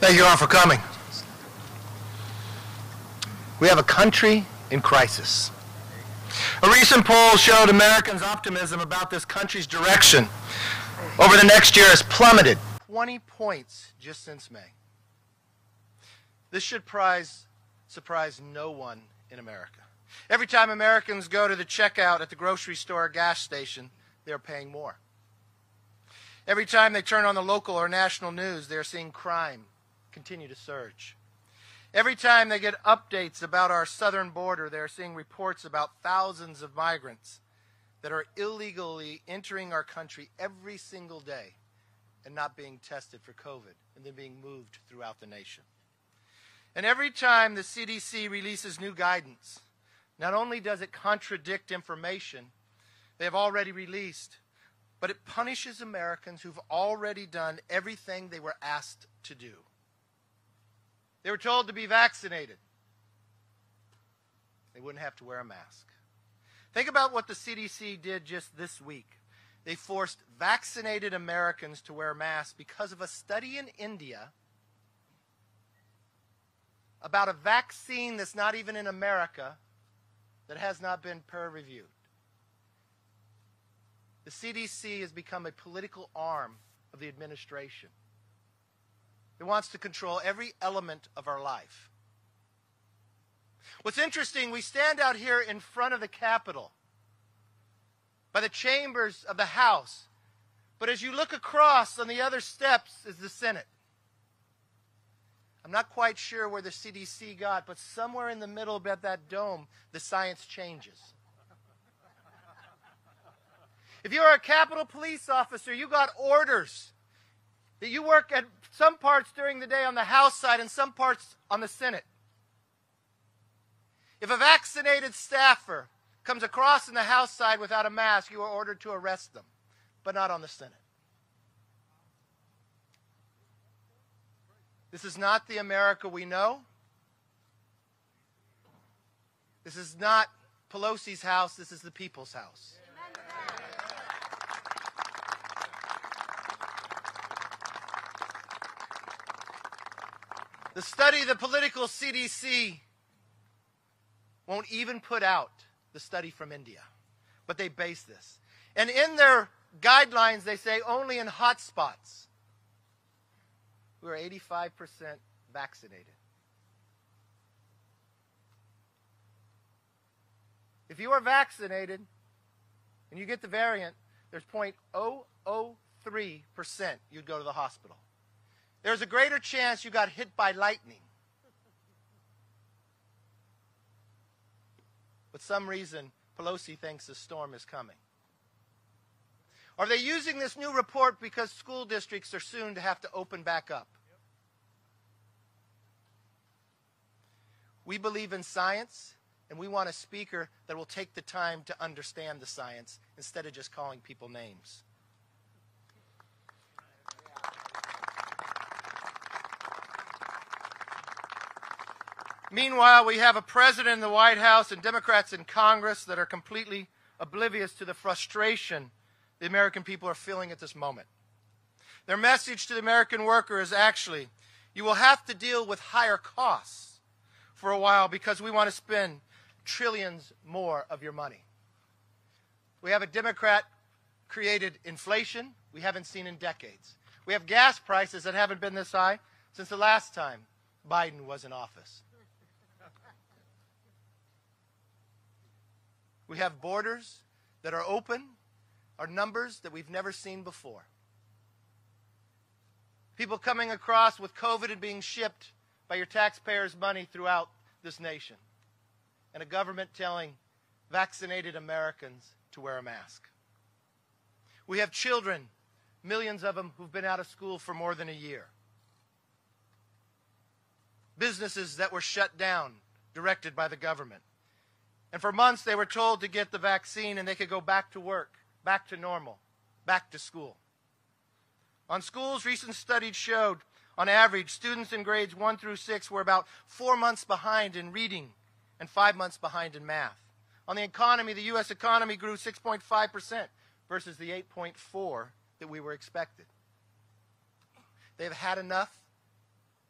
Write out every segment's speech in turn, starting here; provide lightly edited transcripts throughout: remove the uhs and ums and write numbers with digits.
Thank you all for coming. We have a country in crisis. A recent poll showed Americans' optimism about this country's direction over the next year has plummeted 20 points just since May. This should surprise no one in America. Every time Americans go to the checkout at the grocery store or gas station, they're paying more. Every time they turn on the local or national news, they're seeing crime continue to surge. Every time they get updates about our southern border, they're seeing reports about thousands of migrants that are illegally entering our country every single day and not being tested for COVID, and then being moved throughout the nation. And every time the CDC releases new guidance, not only does it contradict information they have already released, but it punishes Americans who've already done everything they were asked to do. They were told to be vaccinated. They wouldn't have to wear a mask. Think about what the CDC did just this week. They forced vaccinated Americans to wear masks because of a study in India about a vaccine that's not even in America, that has not been peer-reviewed. The CDC has become a political arm of the administration. It wants to control every element of our life. What's interesting, we stand out here in front of the Capitol, by the chambers of the House, but as you look across on the other steps is the Senate. I'm not quite sure where the CDC got, but somewhere in the middle about that dome, the science changes. If you're a Capitol Police officer, you got orders that you work at some parts during the day on the House side and some parts on the Senate. If a vaccinated staffer comes across in the House side without a mask, you are ordered to arrest them, but not on the Senate. This is not the America we know. This is not Pelosi's house. This is the people's house. The study, the political CDC, won't even put out the study from India, but they base this. And in their guidelines, they say only in hot spots. We are 85% vaccinated. If you are vaccinated and you get the variant, there's 0.003% you'd go to the hospital. There's a greater chance you got hit by lightning. But some reason Pelosi thinks the storm is coming. Are they using this new report because school districts are soon to have to open back up? We believe in science, and we want a speaker that will take the time to understand the science instead of just calling people names. Meanwhile, we have a president in the White House and Democrats in Congress that are completely oblivious to the frustration the American people are feeling at this moment. Their message to the American worker is actually, you will have to deal with higher costs for a while because we want to spend trillions more of your money. We have a Democrat-created inflation we haven't seen in decades. We have gas prices that haven't been this high since the last time Biden was in office. We have borders that are open, are numbers that we've never seen before. People coming across with COVID and being shipped by your taxpayers' money throughout this nation. And a government telling vaccinated Americans to wear a mask. We have children, millions of them, who've been out of school for more than a year. Businesses that were shut down, directed by the government. And for months they were told to get the vaccine and they could go back to work, back to normal, back to school. On schools, recent studies showed, on average, students in grades 1 through 6 were about 4 months behind in reading and 5 months behind in math. On the economy, the U.S. economy grew 6.5% versus the 8.4% that we were expected. They've had enough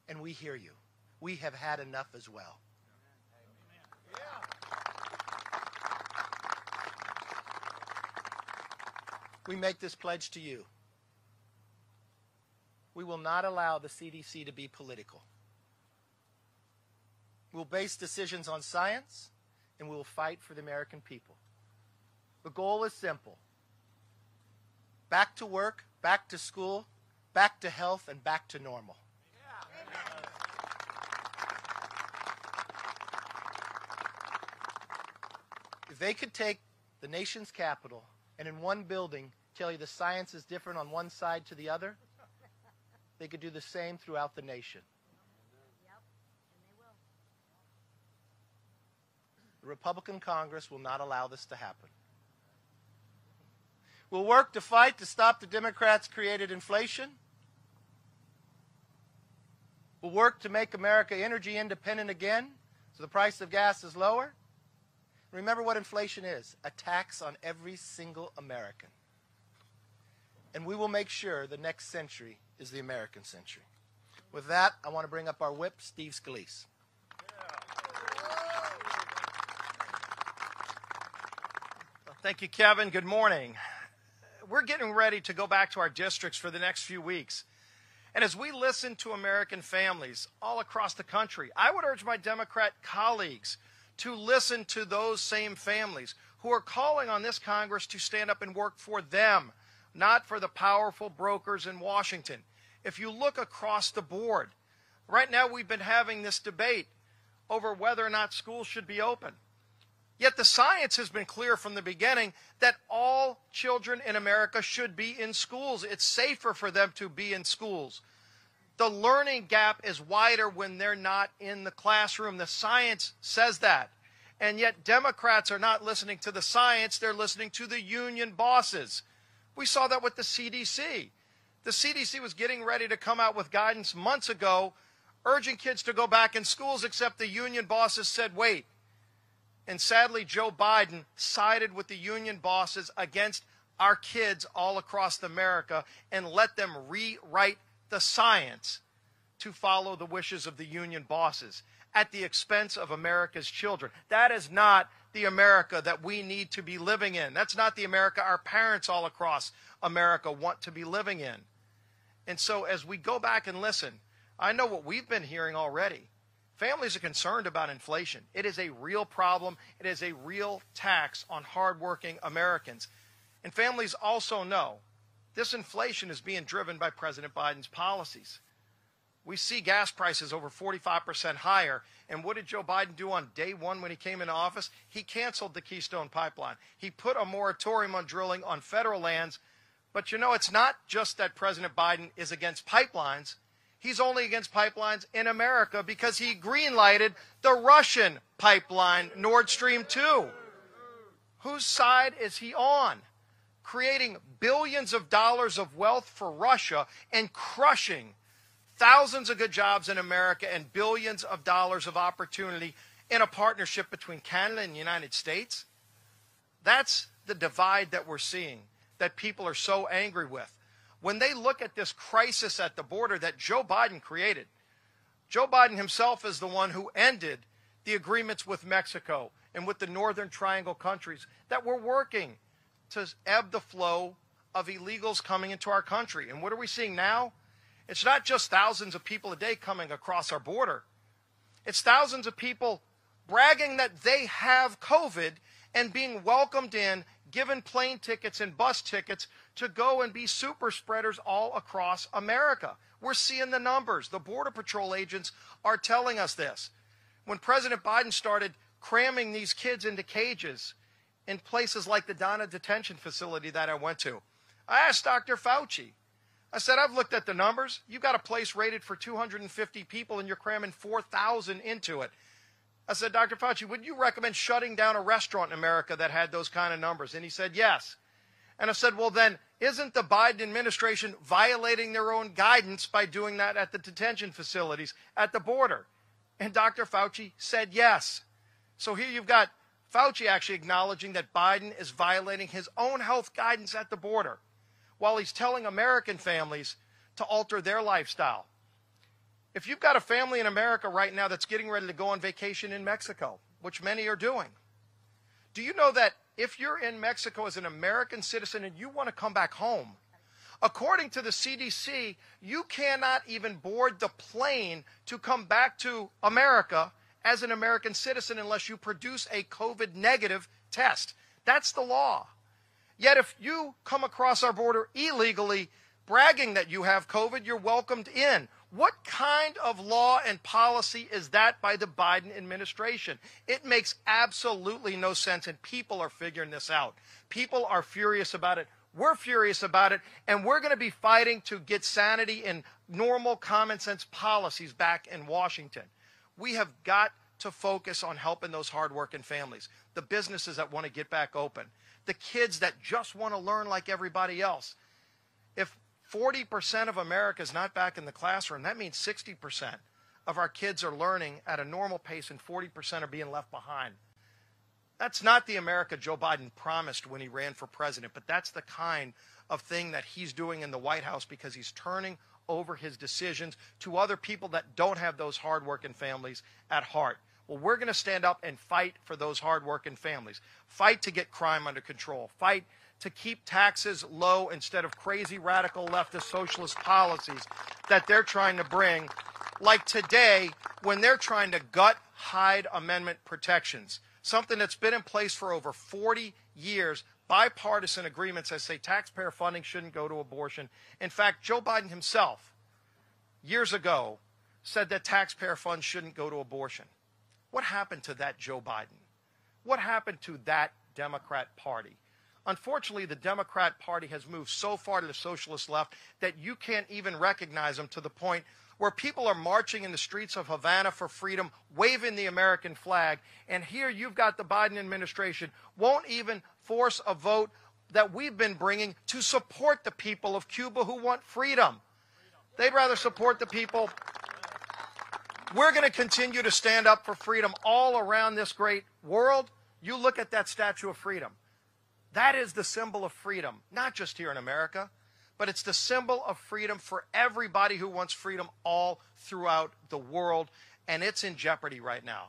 And we hear you. We have had enough as well. We make this pledge to you. We will not allow the CDC to be political. We'll base decisions on science, and we will fight for the American people. The goal is simple. Back to work, back to school, back to health, and back to normal. If they could take the nation's capital and in one building tell you the science is different on one side to the other, they could do the same throughout the nation. Yep, and they will. The Republican Congress will not allow this to happen. We'll work to fight to stop the Democrats' created inflation. We'll work to make America energy independent again so the price of gas is lower. Remember what inflation is, a tax on every single American. And we will make sure the next century is the American century. With that, I want to bring up our whip, Steve Scalise. Thank you, Kevin. Good morning. We're getting ready to go back to our districts for the next few weeks. And as we listen to American families all across the country, I would urge my Democrat colleagues to listen to those same families who are calling on this Congress to stand up and work for them, not for the powerful brokers in Washington. If you look across the board, right now we've been having this debate over whether or not schools should be open. Yet the science has been clear from the beginning that all children in America should be in schools. It's safer for them to be in schools. The learning gap is wider when they're not in the classroom. The science says that. And yet Democrats are not listening to the science. They're listening to the union bosses. We saw that with the CDC. The CDC was getting ready to come out with guidance months ago, urging kids to go back in schools, except the union bosses said, wait. And sadly, Joe Biden sided with the union bosses against our kids all across America and let them rewrite the science to follow the wishes of the union bosses at the expense of America's children. That is not the America that we need to be living in. That's not the America our parents all across America want to be living in. And so as we go back and listen, I know what we've been hearing already. Families are concerned about inflation. It is a real problem. It is a real tax on hardworking Americans. And families also know this inflation is being driven by President Biden's policies. We see gas prices over 45% higher. And what did Joe Biden do on day one when he came into office? He canceled the Keystone Pipeline. He put a moratorium on drilling on federal lands. But you know, it's not just that President Biden is against pipelines. He's only against pipelines in America because he green-lighted the Russian pipeline, Nord Stream 2. Whose side is he on? Creating billions of dollars of wealth for Russia and crushing thousands of good jobs in America and billions of dollars of opportunity in a partnership between Canada and the United States? That's the divide that we're seeing, that people are so angry with. When they look at this crisis at the border that Joe Biden created, Joe Biden himself is the one who ended the agreements with Mexico and with the Northern Triangle countries that were working to ebb the flow of illegals coming into our country. And what are we seeing now? It's not just thousands of people a day coming across our border. It's thousands of people bragging that they have COVID and being welcomed in, given plane tickets and bus tickets to go and be super spreaders all across America. We're seeing the numbers. The Border Patrol agents are telling us this. When President Biden started cramming these kids into cages in places like the Donna detention facility that I went to, I asked Dr. Fauci. I said, I've looked at the numbers. You've got a place rated for 250 people and you're cramming 4,000 into it. I said, Dr. Fauci, would you recommend shutting down a restaurant in America that had those kind of numbers? And he said, yes. And I said, well, then isn't the Biden administration violating their own guidance by doing that at the detention facilities at the border? And Dr. Fauci said yes. So here you've got Fauci actually acknowledging that Biden is violating his own health guidance at the border while he's telling American families to alter their lifestyle. If you've got a family in America right now that's getting ready to go on vacation in Mexico, which many are doing, do you know that if you're in Mexico as an American citizen and you want to come back home, according to the CDC, you cannot even board the plane to come back to America as an American citizen unless you produce a COVID negative test. That's the law. Yet if you come across our border illegally, bragging that you have COVID, you're welcomed in. What kind of law and policy is that by the Biden administration? It makes absolutely no sense, and people are figuring this out. People are furious about it. We're furious about it, and we're going to be fighting to get sanity and normal common sense policies back in Washington. We have got to focus on helping those hardworking families, the businesses that want to get back open, the kids that just want to learn like everybody else. If 40% of America is not back in the classroom, that means 60% of our kids are learning at a normal pace and 40% are being left behind. That's not the America Joe Biden promised when he ran for president, but that's the kind of thing that he's doing in the White House because he's turning over his decisions to other people that don't have those hardworking families at heart. Well, we're going to stand up and fight for those hardworking families, fight to get crime under control, fight to keep taxes low instead of crazy radical leftist socialist policies that they're trying to bring, like today when they're trying to gut Hyde Amendment protections, something that's been in place for over 40 years, bipartisan agreements that say taxpayer funding shouldn't go to abortion. In fact, Joe Biden himself, years ago, said that taxpayer funds shouldn't go to abortion. What happened to that Joe Biden? What happened to that Democrat Party? Unfortunately, the Democrat Party has moved so far to the socialist left that you can't even recognize them, to the point where people are marching in the streets of Havana for freedom, waving the American flag. And here you've got the Biden administration won't even force a vote that we've been bringing to support the people of Cuba who want freedom. They'd rather support the people. We're going to continue to stand up for freedom all around this great world. You look at that Statue of Freedom. That is the symbol of freedom, not just here in America, but it's the symbol of freedom for everybody who wants freedom all throughout the world, and it's in jeopardy right now.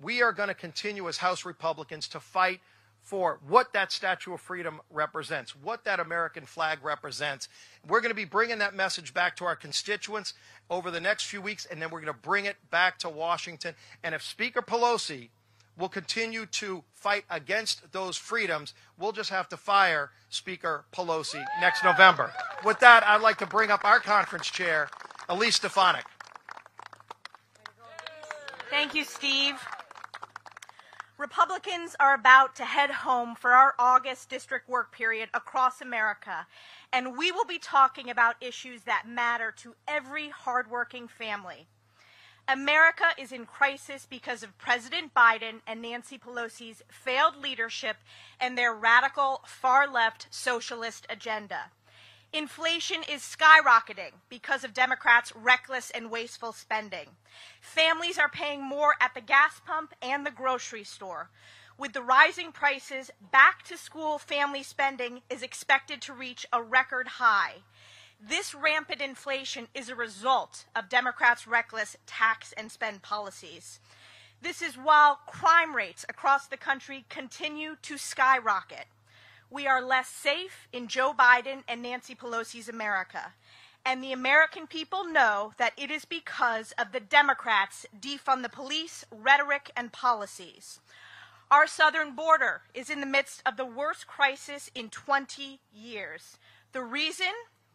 We are going to continue as House Republicans to fight for what that Statue of Freedom represents, what that American flag represents. We're going to be bringing that message back to our constituents over the next few weeks, and then we're going to bring it back to Washington. And if Speaker Pelosi will continue to fight against those freedoms, we'll just have to fire Speaker Pelosi next November. With that, I'd like to bring up our conference chair, Elise Stefanik. Thank you, Steve. Republicans are about to head home for our August district work period across America, and we will be talking about issues that matter to every hardworking family. America is in crisis because of President Biden and Nancy Pelosi's failed leadership and their radical far-left socialist agenda. Inflation is skyrocketing because of Democrats' reckless and wasteful spending. Families are paying more at the gas pump and the grocery store. With the rising prices, back-to-school family spending is expected to reach a record high. This rampant inflation is a result of Democrats' reckless tax and spend policies. This is while crime rates across the country continue to skyrocket. We are less safe in Joe Biden and Nancy Pelosi's America. And the American people know that it is because of the Democrats' defund the police rhetoric and policies. Our southern border is in the midst of the worst crisis in 20 years. The reason?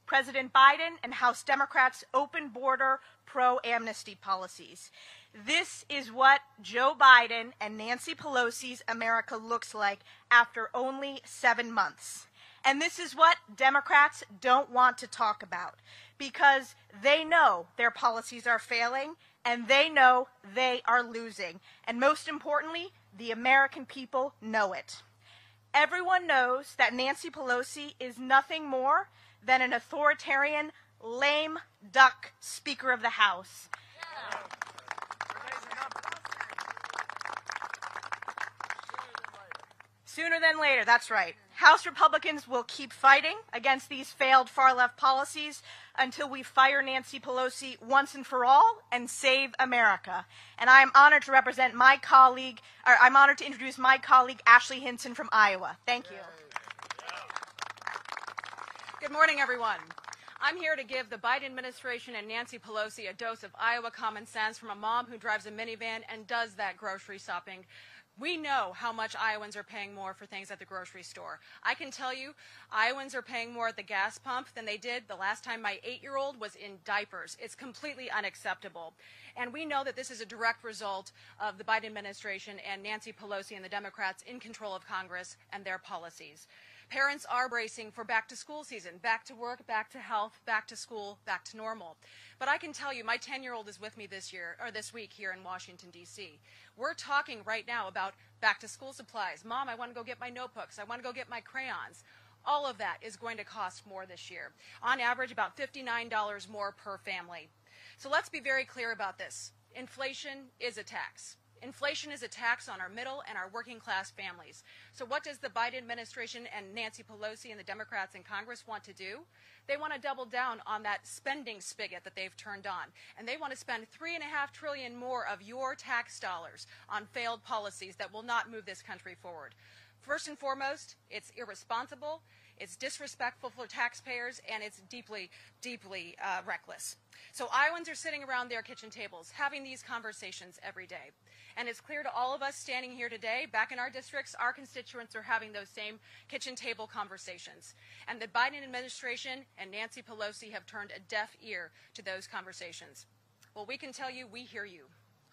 President Biden and House Democrats' open border pro-amnesty policies. This is what Joe Biden and Nancy Pelosi's America looks like after only 7 months. And this is what Democrats don't want to talk about because they know their policies are failing and they know they are losing. And most importantly, the American people know it. Everyone knows that Nancy Pelosi is nothing more than an authoritarian, lame duck Speaker of the House. Yeah. Sooner than later, that's right. House Republicans will keep fighting against these failed far-left policies until we fire Nancy Pelosi once and for all and save America. And I am honored to represent my colleague, or I'm honored to introduce my colleague, Ashley Hinson from Iowa. Thank you. Good morning, everyone. I'm here to give the Biden administration and Nancy Pelosi a dose of Iowa common sense from a mom who drives a minivan and does that grocery shopping. We know how much Iowans are paying more for things at the grocery store. I can tell you, Iowans are paying more at the gas pump than they did the last time my 8-year-old was in diapers. It's completely unacceptable. And we know that this is a direct result of the Biden administration and Nancy Pelosi and the Democrats in control of Congress and their policies. Parents are bracing for back-to-school season, back to work, back to health, back to school, back to normal. But I can tell you, my 10-year-old is with me this week here in Washington, D.C. We're talking right now about back-to-school supplies. Mom, I want to go get my notebooks. I want to go get my crayons. All of that is going to cost more this year. On average, about $59 more per family. So let's be very clear about this. Inflation is a tax. Inflation is a tax on our middle and our working class families. So what does the Biden administration and Nancy Pelosi and the Democrats in Congress want to do? They want to double down on that spending spigot that they've turned on. And they want to spend $3.5 trillion more of your tax dollars on failed policies that will not move this country forward. First and foremost, it's irresponsible, it's disrespectful for taxpayers, and it's deeply, deeply reckless. So Iowans are sitting around their kitchen tables having these conversations every day. And it's clear to all of us standing here today, back in our districts, our constituents are having those same kitchen table conversations. And the Biden administration and Nancy Pelosi have turned a deaf ear to those conversations. Well, we can tell you we hear you.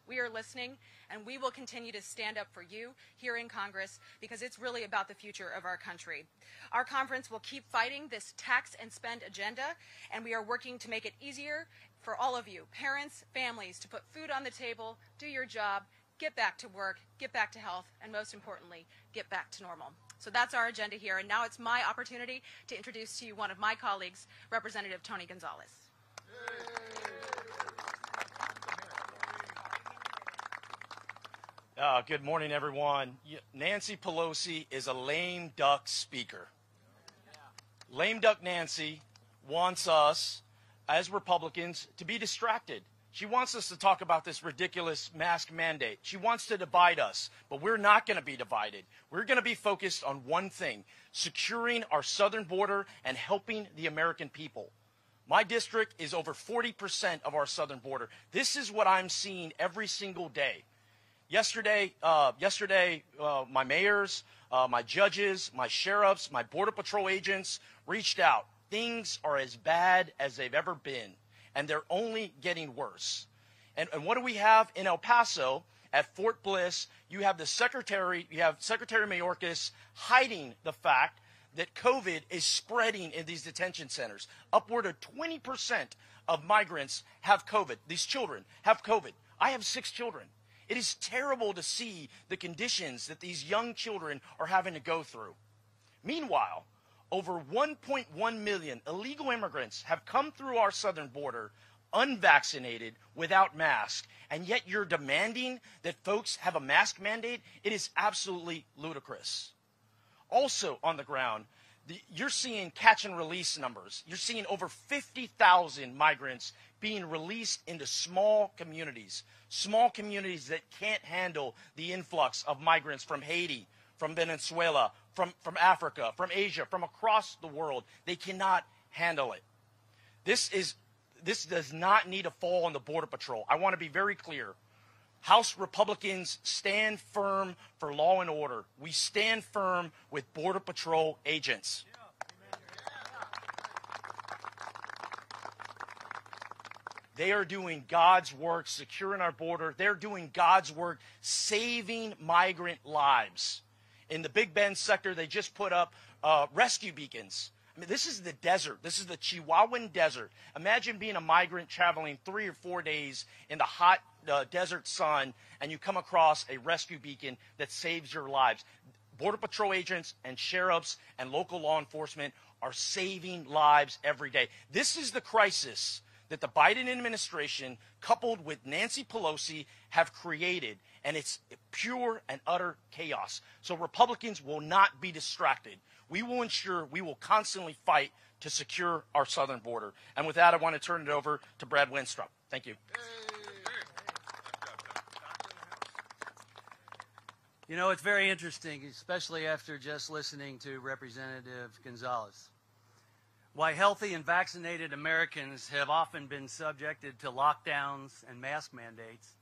We are listening, and we will continue to stand up for you here in Congress because it's really about the future of our country. Our conference will keep fighting this tax and spend agenda, and we are working to make it easier for all of you, parents, families, to put food on the table, do your job, get back to work, get back to health, and most importantly, get back to normal. So that's our agenda here, and now it's my opportunity to introduce to you one of my colleagues, Representative Tony Gonzalez. Good morning, everyone. Nancy Pelosi is a lame duck speaker. Lame duck Nancy wants us, as Republicans, to be distracted. She wants us to talk about this ridiculous mask mandate. She wants to divide us, but we're not going to be divided. We're going to be focused on one thing, securing our southern border and helping the American people. My district is over 40% of our southern border. This is what I'm seeing every single day. Yesterday, my mayors, my judges, my sheriffs, my Border Patrol agents reached out. Things are as bad as they've ever been, and they're only getting worse. And what do we have in El Paso at Fort Bliss? You have Secretary Mayorkas hiding the fact that COVID is spreading in these detention centers. Upward of 20% of migrants have COVID. These children have COVID. I have 6 children. It is terrible to see the conditions that these young children are having to go through. Meanwhile, over 1.1 million illegal immigrants have come through our southern border unvaccinated without masks, and yet you're demanding that folks have a mask mandate? It is absolutely ludicrous. Also on the ground, you're seeing catch and release numbers. You're seeing over 50,000 migrants being released into small communities that can't handle the influx of migrants from Haiti, from Venezuela, from Africa, from Asia, from across the world. They cannot handle it. This does not need to fall on the Border Patrol. I want to be very clear. House Republicans stand firm for law and order. We stand firm with Border Patrol agents. They are doing God's work securing our border. They're doing God's work saving migrant lives. In the Big Bend sector, they just put up rescue beacons. I mean, this is the desert. This is the Chihuahuan desert. Imagine being a migrant traveling 3 or 4 days in the hot desert sun, and you come across a rescue beacon that saves your lives. Border Patrol agents and sheriffs and local law enforcement are saving lives every day. This is the crisis that the Biden administration, coupled with Nancy Pelosi, have created, and it's pure and utter chaos. So Republicans will not be distracted. we will ensure we will constantly fight to secure our southern border. And with that, I want to turn it over to Brad Winstrup. Thank you. You know, it's very interesting, especially after just listening to Representative Gonzalez. Why healthy and vaccinated Americans have often been subjected to lockdowns and mask mandates,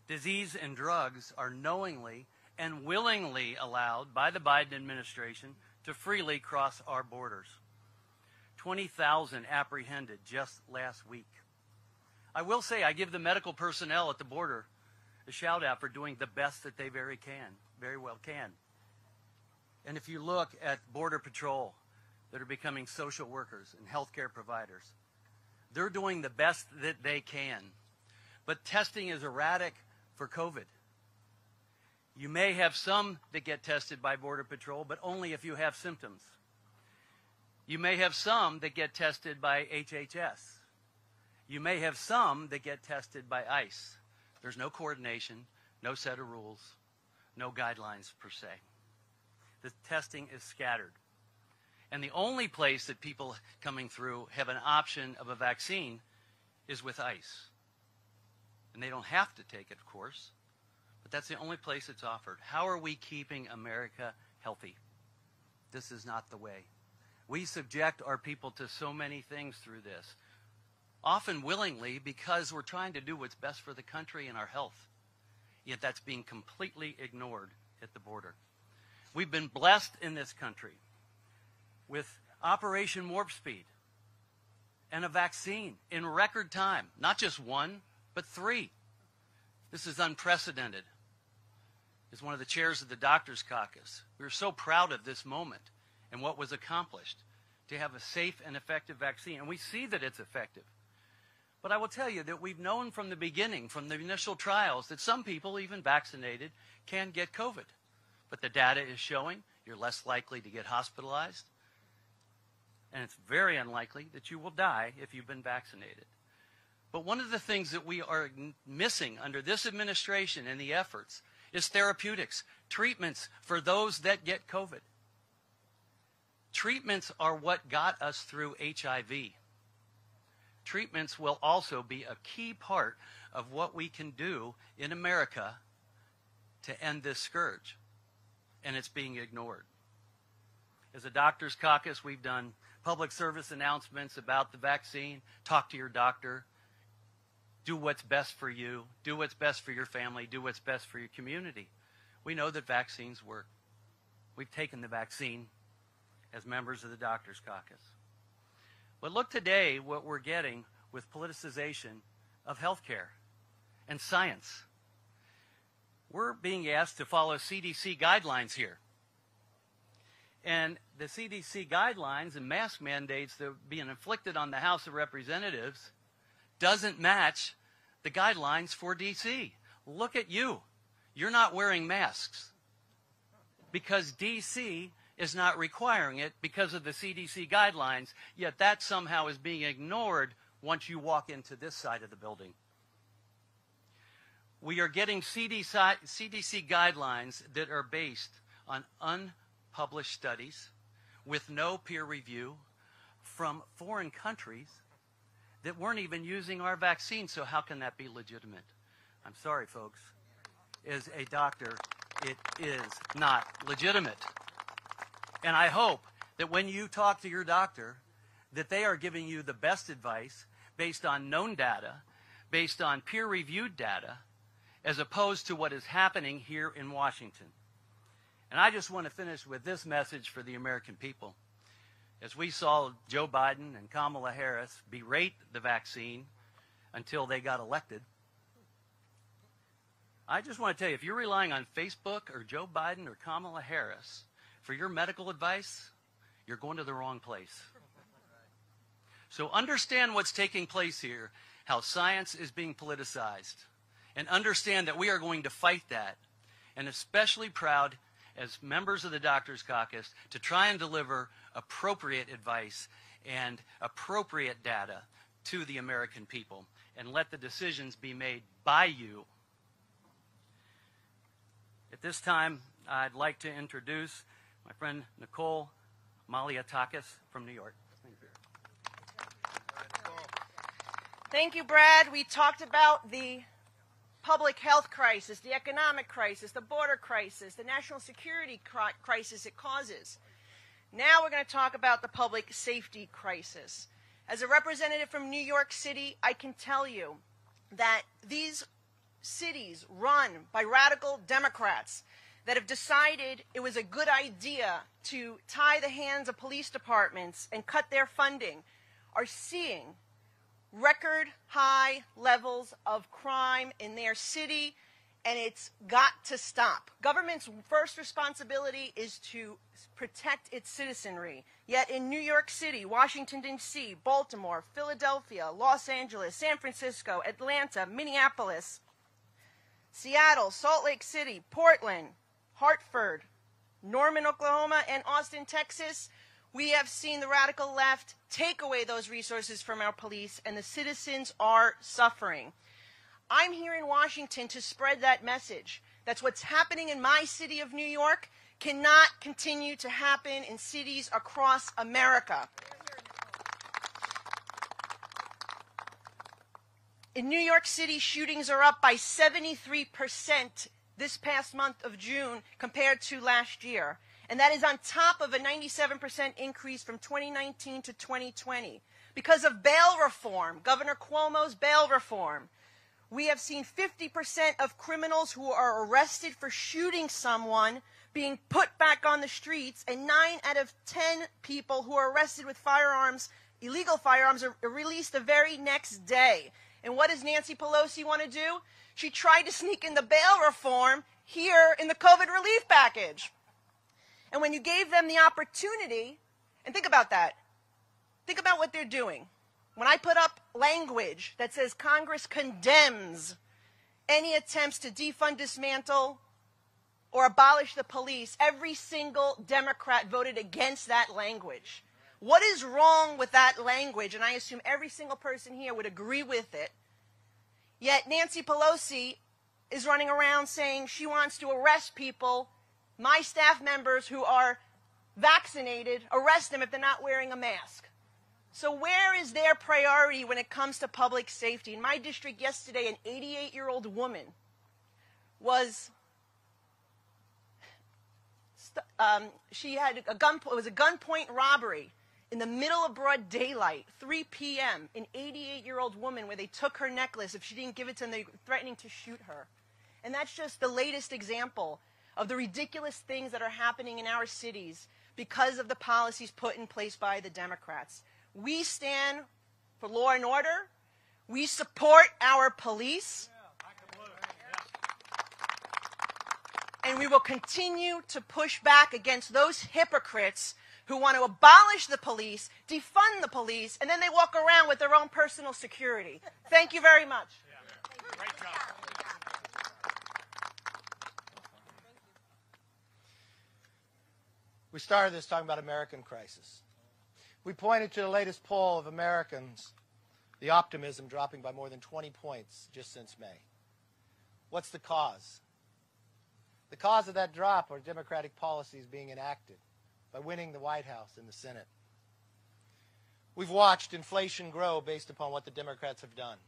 disease and drugs are knowingly and willingly allowed by the Biden administration to freely cross our borders. 20,000 apprehended just last week. I will say I give the medical personnel at the border a shout out for doing the best that they very well can. And if you look at Border Patrol that are becoming social workers and healthcare providers, they're doing the best that they can. But testing is erratic for COVID. You may have some that get tested by Border Patrol, but only if you have symptoms. You may have some that get tested by HHS. You may have some that get tested by ICE. There's no coordination, no set of rules, no guidelines per se. The testing is scattered. And the only place that people coming through have an option of a vaccine is with ICE. And they don't have to take it, of course, but that's the only place it's offered. How are we keeping America healthy? This is not the way. We subject our people to so many things through this, often willingly because we're trying to do what's best for the country and our health. Yet that's being completely ignored at the border. We've been blessed in this country with Operation Warp Speed and a vaccine in record time. Not just one, but 3. This is unprecedented. As one of the chairs of the Doctors Caucus, we were so proud of this moment and what was accomplished to have a safe and effective vaccine. And we see that it's effective. But I will tell you that we've known from the beginning, from the initial trials, that some people, even vaccinated, can get COVID. But the data is showing you're less likely to get hospitalized, and it's very unlikely that you will die if you've been vaccinated. But one of the things that we are missing under this administration and the efforts is therapeutics, treatments for those that get COVID. Treatments are what got us through HIV. Treatments will also be a key part of what we can do in America to end this scourge, and it's being ignored. As a Doctors Caucus, we've done public service announcements about the vaccine. Talk to your doctor. Do what's best for you. Do what's best for your family. Do what's best for your community. We know that vaccines work. We've taken the vaccine as members of the Doctors Caucus. But look today what we're getting with politicization of healthcare and science. We're being asked to follow CDC guidelines here. And the CDC guidelines and mask mandates that are being inflicted on the House of Representatives doesn't match the guidelines for D.C. Look at you. You're not wearing masks because D.C. is not requiring it because of the CDC guidelines, yet that somehow is being ignored once you walk into this side of the building. We are getting CDC guidelines that are based on unpublished studies with no peer review from foreign countries that weren't even using our vaccine, so how can that be legitimate? I'm sorry, folks. As a doctor, it is not legitimate. And I hope that when you talk to your doctor, that they are giving you the best advice based on known data, based on peer-reviewed data, as opposed to what is happening here in Washington. And I just want to finish with this message for the American people. As we saw Joe Biden and Kamala Harris berate the vaccine until they got elected, I just want to tell you, if you're relying on Facebook or Joe Biden or Kamala Harris for your medical advice, you're going to the wrong place. So understand what's taking place here, how science is being politicized, and understand that we are going to fight that, and especially proud as members of the Doctors Caucus to try and deliver appropriate advice and appropriate data to the American people and let the decisions be made by you. At this time, I'd like to introduce my friend Nicole Maliatakis from New York. Thank you. Thank you, Brad. We talked about the public health crisis, the economic crisis, the border crisis, the national security crisis it causes. Now we're going to talk about the public safety crisis. As a representative from New York City, I can tell you that these cities run by radical Democrats that have decided it was a good idea to tie the hands of police departments and cut their funding are seeing record high levels of crime in their city, and it's got to stop. Government's first responsibility is to protect its citizenry. Yet in New York City, Washington, D.C., Baltimore, Philadelphia, Los Angeles, San Francisco, Atlanta, Minneapolis, Seattle, Salt Lake City, Portland, Hartford, Norman, Oklahoma, and Austin, Texas, we have seen the radical left take away those resources from our police, and the citizens are suffering. I'm here in Washington to spread that message. That's what's happening in my city of New York cannot continue to happen in cities across America. In New York City, shootings are up by 73% this past month of June compared to last year. And that is on top of a 97% increase from 2019 to 2020. Because of bail reform, Governor Cuomo's bail reform, we have seen 50% of criminals who are arrested for shooting someone being put back on the streets, and 9 out of 10 people who are arrested with firearms, illegal firearms, are released the very next day. And what does Nancy Pelosi want to do? She tried to sneak in the bail reform here in the COVID relief package. And when you gave them the opportunity, and think about that, think about what they're doing. When I put up language that says Congress condemns any attempts to defund, dismantle, or abolish the police, every single Democrat voted against that language. What is wrong with that language? And I assume every single person here would agree with it. Yet Nancy Pelosi is running around saying she wants to arrest people, my staff members who are vaccinated, arrest them if they're not wearing a mask. So where is their priority when it comes to public safety? In my district yesterday, an 88-year-old woman was, it was a gunpoint robbery in the middle of broad daylight, 3 p.m., an 88-year-old woman where they took her necklace. If she didn't give it to them, they were threatening to shoot her. And that's just the latest example of the ridiculous things that are happening in our cities because of the policies put in place by the Democrats. We stand for law and order. We support our police. And we will continue to push back against those hypocrites who want to abolish the police, defund the police, and then they walk around with their own personal security. Thank you very much. Great job. We started this talking about American crisis. We pointed to the latest poll of Americans, the optimism dropping by more than 20 points just since May. What's the cause? The cause of that drop are Democratic policies being enacted by winning the White House and the Senate. We've watched inflation grow based upon what the Democrats have done.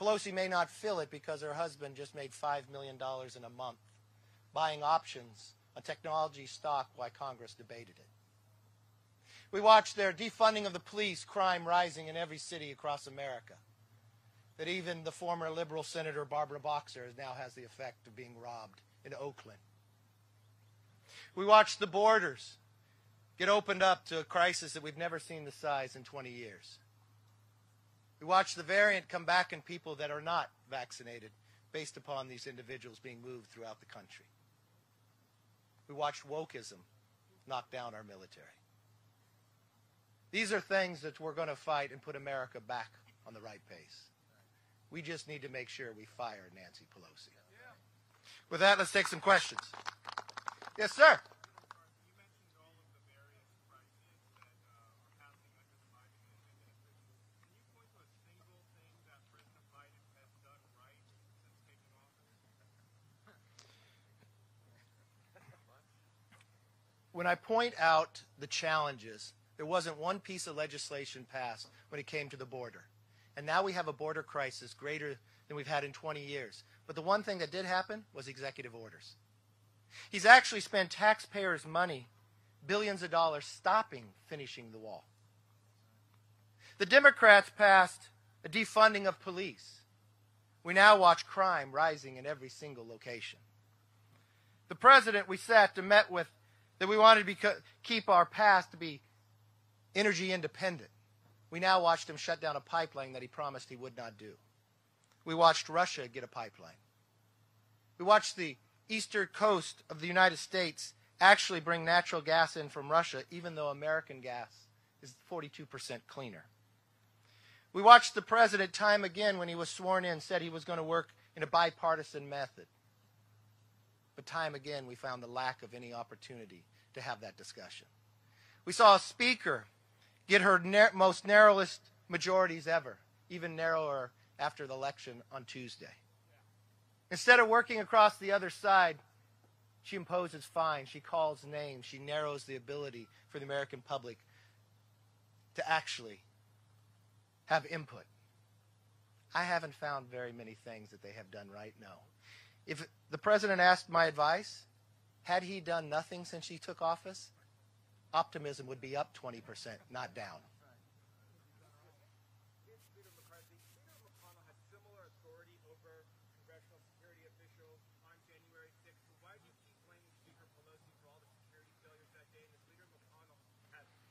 Pelosi may not feel it because her husband just made $5 million in a month buying options on technology stock while Congress debated it. We watched their defunding of the police, crime rising in every city across America. That even the former liberal Senator Barbara Boxer now has the effect of being robbed in Oakland. We watched the borders get opened up to a crisis that we've never seen the size in 20 years. We watched the variant come back in people that are not vaccinated based upon these individuals being moved throughout the country. We watched wokeism knock down our military. These are things that we're going to fight and put America back on the right pace. We just need to make sure we fire Nancy Pelosi. With that, let's take some questions. Yes, sir. when I point out the challenges, there wasn't one piece of legislation passed when it came to the border. And now we have a border crisis greater than we've had in 20 years. But the one thing that did happen was executive orders. He's actually spent taxpayers' money, billions of dollars, stopping finishing the wall. The Democrats passed a defunding of police. We now watch crime rising in every single location. The president we sat and met with that we wanted to keep our past to be energy independent. We now watched him shut down a pipeline that he promised he would not do. We watched Russia get a pipeline. We watched the eastern coast of the United States actually bring natural gas in from Russia, even though American gas is 42% cleaner. We watched the president time again when he was sworn in said he was going to work in a bipartisan method. But time again we found the lack of any opportunity to have that discussion. We saw a speaker get her most narrowest majorities ever, even narrower after the election on Tuesday. Instead of working across the other side, she imposes fines, she calls names, she narrows the ability for the American public to actually have input. I haven't found very many things that they have done right now. If the president asked my advice, had he done nothing since he took office, optimism would be up 20%, not down. Leader McCarthy, Leader McConnell had similar authority over congressional security officials on January 6th. So why do you keep blaming Speaker Pelosi for all the security failures that day? And is Leader McConnell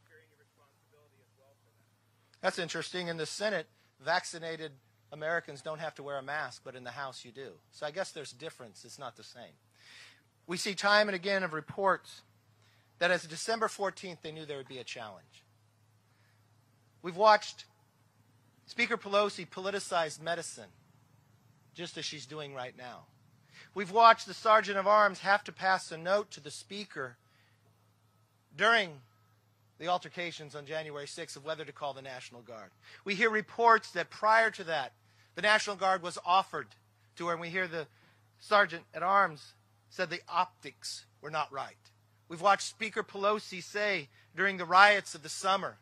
carrying a responsibility as well for that? That's interesting. In the Senate, vaccinated Americans don't have to wear a mask, but in the House you do. So I guess there's difference. It's not the same. We see time and again of reports that as of December 14th, they knew there would be a challenge. We've watched Speaker Pelosi politicize medicine, just as she's doing right now. We've watched the Sergeant of Arms have to pass a note to the Speaker during the altercations on January 6th of whether to call the National Guard. We hear reports that prior to that, the National Guard was offered to her, and we hear the Sergeant at Arms said the optics were not right. We've watched Speaker Pelosi say during the riots of the summer,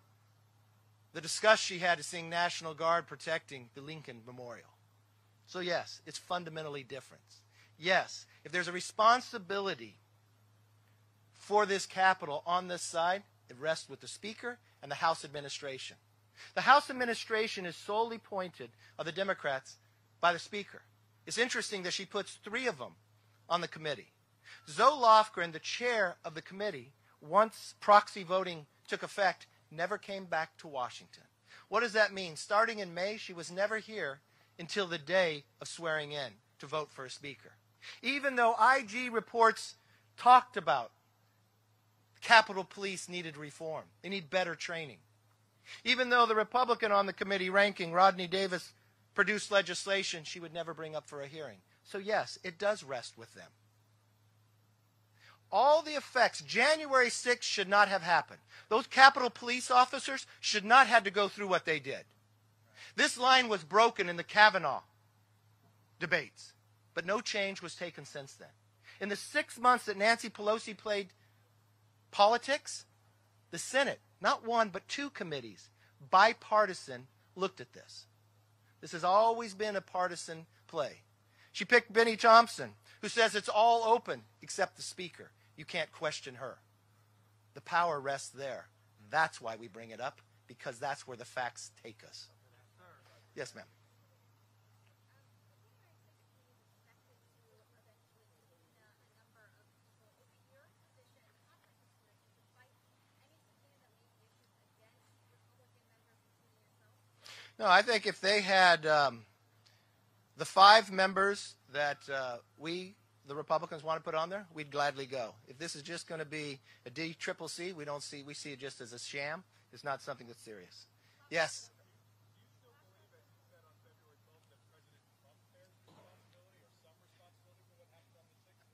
the disgust she had to seeing National Guard protecting the Lincoln Memorial. So yes, it's fundamentally different. Yes, if there's a responsibility for this Capitol on this side, it rests with the Speaker and the House administration. The House administration is solely appointed of the Democrats by the Speaker. It's interesting that she puts 3 of them on the committee. Zoe Lofgren, the chair of the committee, once proxy voting took effect, never came back to Washington. What does that mean? Starting in May, she was never here until the day of swearing in to vote for a Speaker. Even though IG reports talked about Capitol Police needed reform. They need better training. Even though the Republican on the committee ranking, Rodney Davis, produced legislation she would never bring up for a hearing. So yes, it does rest with them. All the effects, January 6th should not have happened. Those Capitol Police officers should not have to go through what they did. This line was broken in the Kavanaugh debates, but no change was taken since then. In the 6 months that Nancy Pelosi played politics, the Senate, not one but 2 committees, bipartisan, looked at this. This has always been a partisan play. She picked Benny Thompson, who says it's all open except the Speaker. You can't question her. The power rests there. That's why we bring it up, because that's where the facts take us. Yes, ma'am. No, I think if they had the 5 members that we, the Republicans, want to put on there, we'd gladly go. If this is just going to be a DCCC, we see it just as a sham. It's not something that's serious. Yes.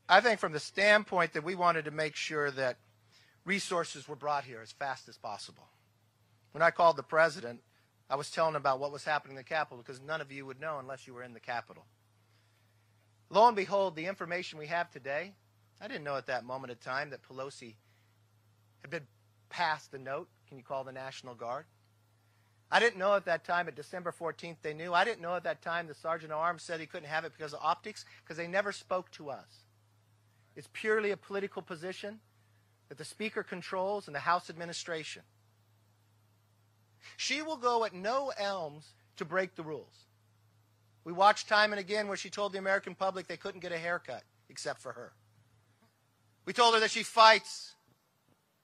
I think from the standpoint that we wanted to make sure that resources were brought here as fast as possible. When I called the president, I was telling him about what was happening in the Capitol because none of you would know unless you were in the Capitol. Lo and behold, the information we have today, I didn't know at that moment of time that Pelosi had been passed a note, can you call the National Guard? I didn't know at that time, at December 14th, they knew. I didn't know at that time the Sergeant at Arms said he couldn't have it because of optics, because they never spoke to us. It's purely a political position that the Speaker controls and the House administration. She will go at no elms to break the rules. We watched time and again where she told the American public they couldn't get a haircut except for her. We told her that she fights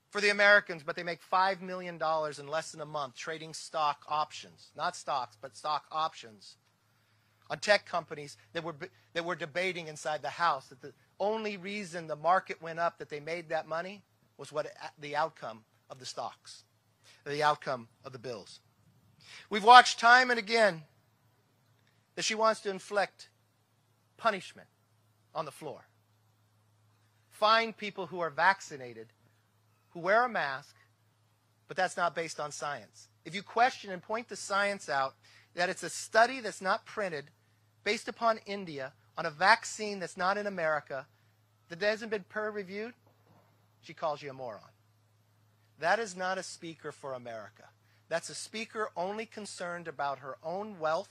for the Americans, but they make $5 million in less than a month trading stock options, not stocks, but stock options on tech companies that were debating inside the House that the only reason the market went up, that they made that money, was the outcome of the stocks, the outcome of the bills. We've watched time and again that she wants to inflict punishment on the floor. Find people who are vaccinated, who wear a mask, but that's not based on science. If you question and point the science out, that it's a study that's not printed, based upon India, on a vaccine that's not in America, that hasn't been peer-reviewed, she calls you a moron. That is not a speaker for America. That's a speaker only concerned about her own wealth,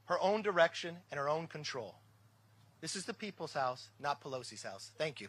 her own direction, and her own control. This is the people's house, not Pelosi's house. Thank you.